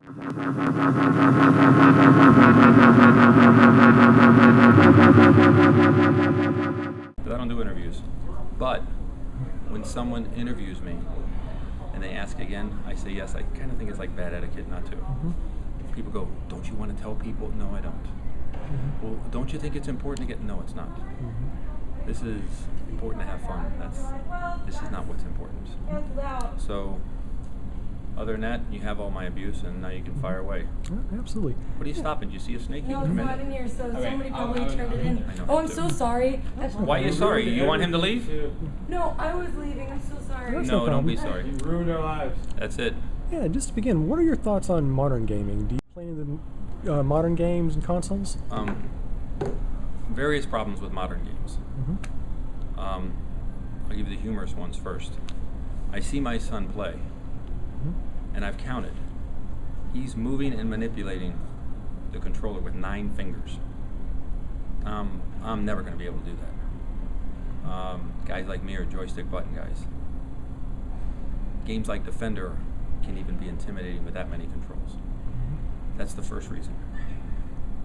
I don't do interviews, but when someone interviews me and they ask again, I say yes. I kind of think it's like bad etiquette not to. People go, don't you want to tell people? No, I don't. Well, don't you think it's important to get? No, it's not. This is important to have fun. This is not what's important. So, other than that, you have all my abuse, and now you can fire away. Absolutely. What are you stopping? Did you see a snake? No, it's not in here, so somebody probably turned it in. Oh, I'm so sorry. Why are you sorry? You want him to leave? No, I was leaving. I'm so sorry. No, don't be sorry. You ruined our lives. That's it. Yeah, just to begin, what are your thoughts on modern gaming? Do you play any of the modern games and consoles? Various problems with modern games. I'll give you the humorous ones first. I see my son play, and I've counted. He's moving and manipulating the controller with 9 fingers. I'm never going to be able to do that. Guys like me are joystick button guys. Games like Defender can even be intimidating with that many controls. That's the first reason.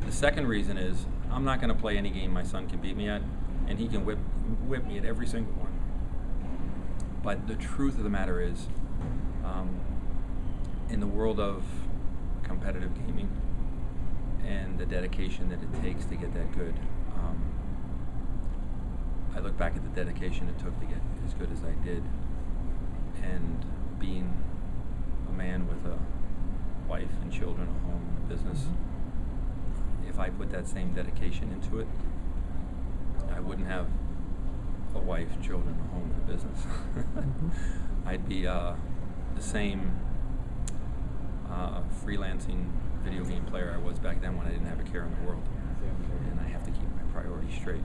The second reason is I'm not going to play any game my son can beat me at, and he can whip me at every single one. But the truth of the matter is, in the world of competitive gaming and the dedication that it takes to get that good, I look back at the dedication it took to get as good as I did, and being a man with a wife and children, a home, and a business, if I put that same dedication into it, I wouldn't have a wife, children, a home, and a business. I'd be the same freelancing video game player I was back then when I didn't have a care in the world. And I have to keep my priorities straight.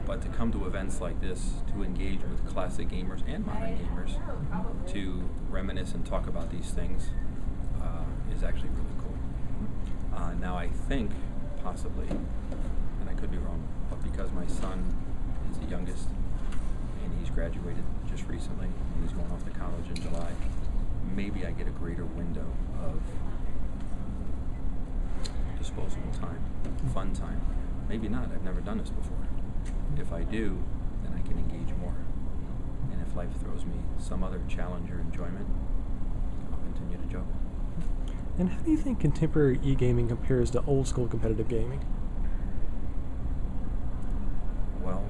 But to come to events like this, to engage with classic gamers and modern gamers, to reminisce and talk about these things, is actually really cool. Now I think, possibly, and I could be wrong, but because my son is the youngest, and he's graduated just recently, and he's going off to college in July, maybe I get a greater window of disposable time, fun time. Maybe not, I've never done this before. If I do, then I can engage more. And if life throws me some other challenge or enjoyment, I'll continue to juggle. And how do you think contemporary e-gaming compares to old school competitive gaming? Well,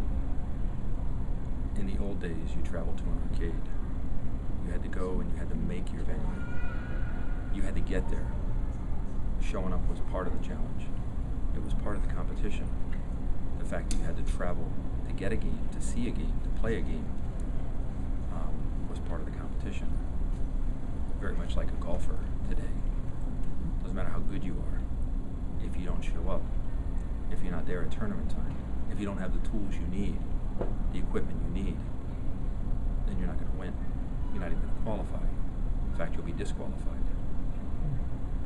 in the old days, you traveled to an arcade. You had to go and you had to make your venue. You had to get there. Showing up was part of the challenge. It was part of the competition. The fact that you had to travel to get a game, to see a game, to play a game, was part of the competition. Very much like a golfer today. Doesn't matter how good you are, if you don't show up, if you're not there at tournament time, if you don't have the tools you need, the equipment you need, then you're not going to win. You're not even going to qualify. In fact, you'll be disqualified.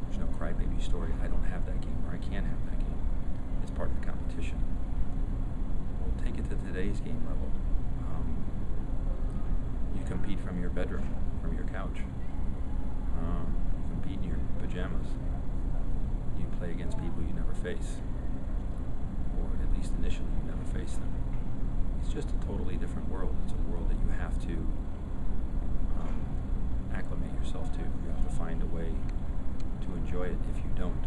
There's no crybaby story, I don't have that game, or I can't have that game. It's part of the competition. We'll take it to today's game level. You compete from your bedroom, from your couch. You compete in your pajamas. You play against people you never face. Or at least initially you never face them. It's just a totally different world. It's a world that you have to acclimate yourself to. You have to find a way to enjoy it if you don't.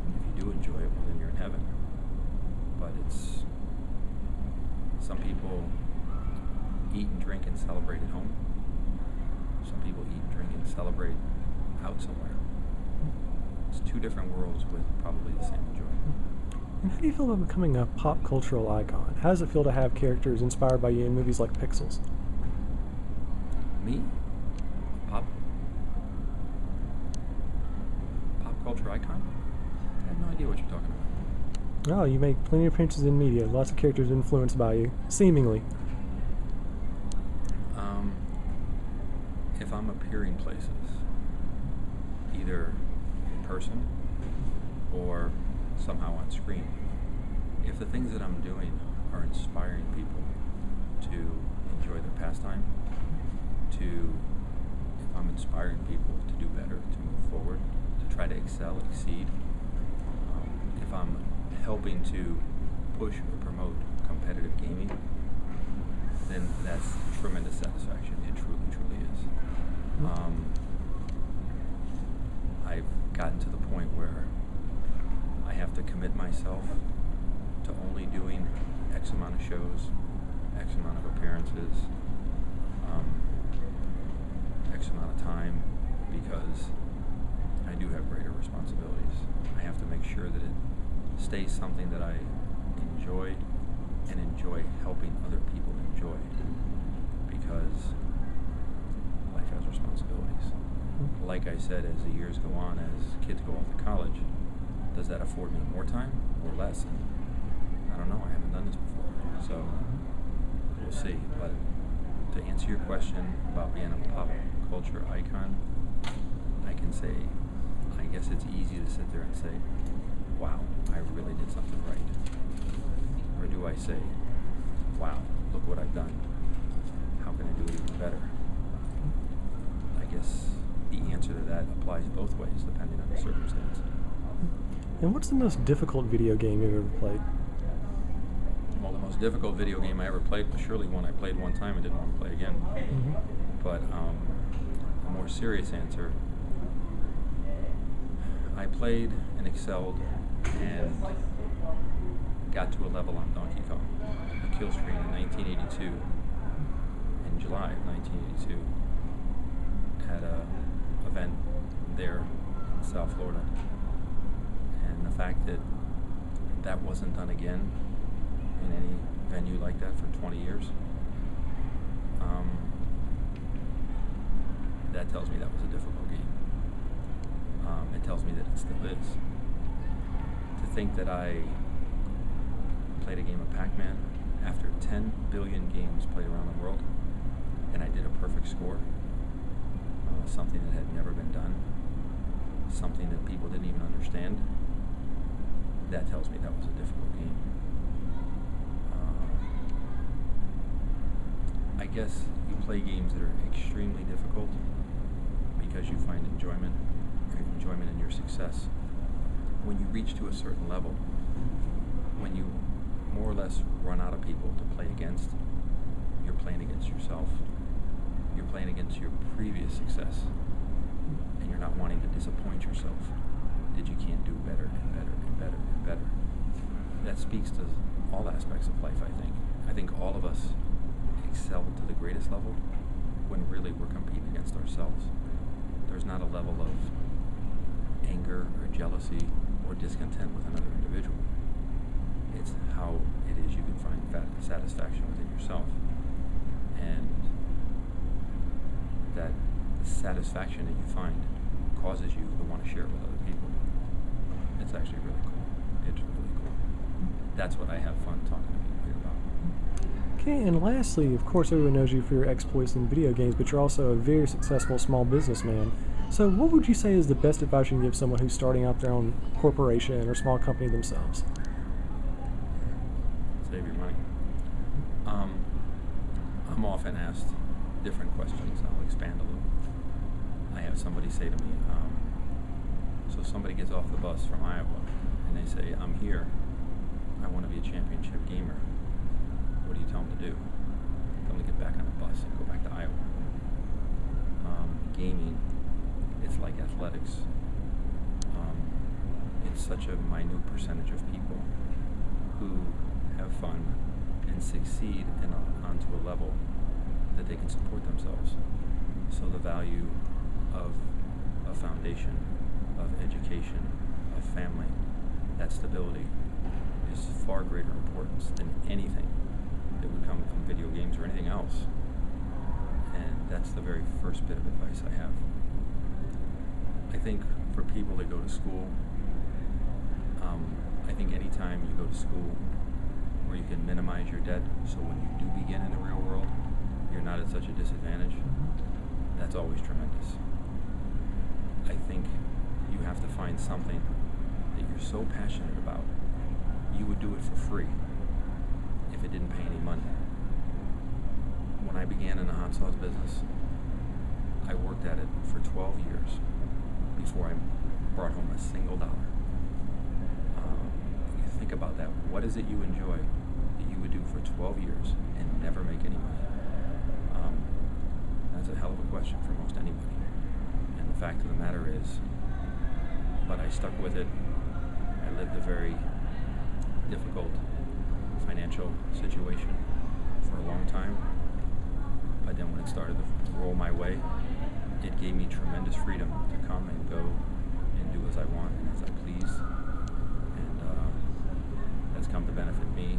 And if you do enjoy it, well then you're in heaven. But it's, some people eat and drink and celebrate at home. Some people eat and drink and celebrate out somewhere. It's 2 different worlds with probably the same enjoyment. And how do you feel about becoming a pop cultural icon? How does it feel to have characters inspired by you in movies like Pixels? Me? Pop culture icon? I have no idea what you're talking about. Oh, you make plenty of appearances in media. Lots of characters influenced by you, seemingly. If I'm appearing places, either in person or somehow on screen, if the things that I'm doing are inspiring people to enjoy their pastime, if I'm inspiring people to do better, to move forward, try to excel, exceed. If I'm helping to push or promote competitive gaming, then that's tremendous satisfaction. It truly, truly is. I've gotten to the point where I have to commit myself to only doing X amount of shows, X amount of appearances, X amount of time, because I do have greater responsibilities. I have to make sure that it stays something that I enjoy and enjoy helping other people enjoy, because life has responsibilities. Like I said, as the years go on, as kids go off to college, does that afford me more time or less? And I don't know. I haven't done this before, so we'll see. But to answer your question about being a pop culture icon, I can say, I guess it's easy to sit there and say, wow, I really did something right. Or do I say, wow, look what I've done. How can I do it even better? I guess the answer to that applies both ways, depending on the circumstance. And what's the most difficult video game you've ever played? Well, the most difficult video game I ever played was surely one I played one time and didn't want to play again. But a more serious answer, I played and excelled and got to a level on Donkey Kong, a kill screen in 1982, in July of 1982, at a event there in South Florida. And the fact that that wasn't done again in any venue like that for 20 years, that tells me that was a difficult game. It tells me that it still is. To think that I played a game of Pac-Man after 10 billion games played around the world, and I did a perfect score, something that had never been done, something that people didn't even understand, that tells me that was a difficult game. I guess you play games that are extremely difficult because you find enjoyment in your success. When you reach to a certain level, when you more or less run out of people to play against, you're playing against yourself. You're playing against your previous success, and you're not wanting to disappoint yourself that you can't do better and better and better and better. That speaks to all aspects of life, I think. I think all of us excel to the greatest level when really we're competing against ourselves. There's not a level of anger or jealousy or discontent with another individual. It's how it is you can find satisfaction within yourself. And that satisfaction that you find causes you to want to share it with other people. It's actually really cool. It's really cool. That's what I have fun talking to people here about. Okay, and lastly, of course, everyone knows you for your exploits in video games, but you're also a very successful small businessman. So what would you say is the best advice you can give someone who's starting out their own corporation or small company themselves? Save your money. I'm often asked different questions. I'll expand a little. I have somebody say to me, so somebody gets off the bus from Iowa and they say, I'm here, I want to be a championship gamer. What do you tell them to do? Tell them to get back on the bus and go back to Iowa. Gaming, it's like athletics. It's such a minute percentage of people who have fun and succeed onto a level that they can support themselves. So the value of a foundation, of education, of family, that stability is far greater importance than anything that would come from video games or anything else. And that's the very first bit of advice I have. I think for people that go to school, I think anytime you go to school where you can minimize your debt, so when you do begin in the real world, you're not at such a disadvantage, that's always tremendous. I think you have to find something that you're so passionate about, you would do it for free if it didn't pay any money. When I began in the hot sauce business, I worked at it for 12 years before I brought home a single dollar. You think about that. What is it you enjoy that you would do for 12 years and never make any money? That's a hell of a question for most anybody. And the fact of the matter is, but I stuck with it. I lived a very difficult financial situation for a long time. But then when it started to roll my way, it gave me tremendous freedom to come and go and do as I want and as I please. And that's come to benefit me,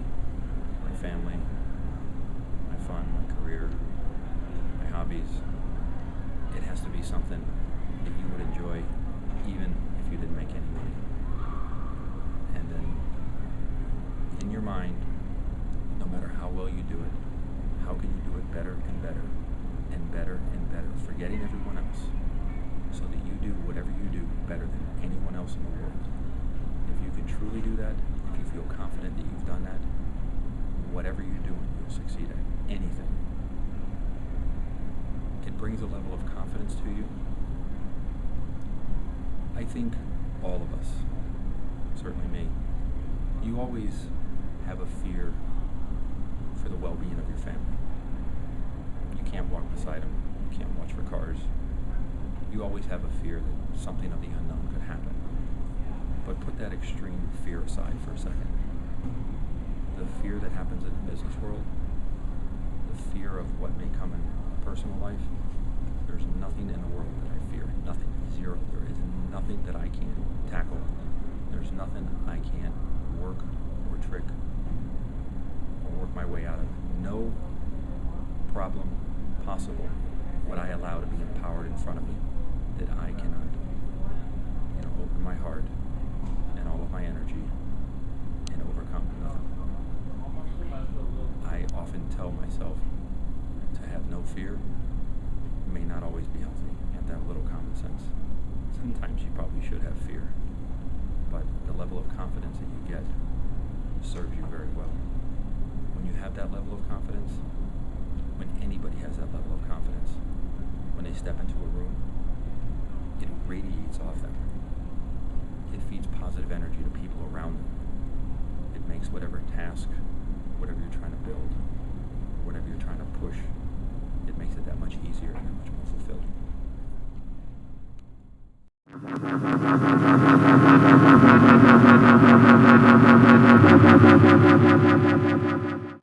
my family, my fun, my career, my hobbies. It has to be something that you would enjoy even if you didn't make any money. And then in your mind, no matter how well you do it, how can you do it better and better and better and better, forgetting everyone else, so that you do whatever you do better than anyone else in the world. If you can truly do that, if you feel confident that you've done that, whatever you're doing, you'll succeed at anything. It brings a level of confidence to you. I think all of us, certainly me, you always have a fear for the well-being of your family. You can't walk beside them. You can't watch for cars. You always have a fear that something of the unknown could happen. But put that extreme fear aside for a second. The fear that happens in the business world, the fear of what may come in personal life, there's nothing in the world that I fear. Nothing. Zero. There is nothing that I can't tackle. There's nothing I can't work or trick or work my way out of. No problem possible would I allow to be empowered in front of me that I cannot, open my heart and all of my energy and overcome nothing. I often tell myself to have no fear may not always be healthy. You have to have a little common sense. Sometimes you probably should have fear, but the level of confidence that you get serves you very well. When you have that level of confidence, when anybody has that level of confidence, when they step into a room, it radiates off them. It feeds positive energy to people around them. It makes whatever task, whatever you're trying to build, whatever you're trying to push, it makes it that much easier and that much more fulfilling.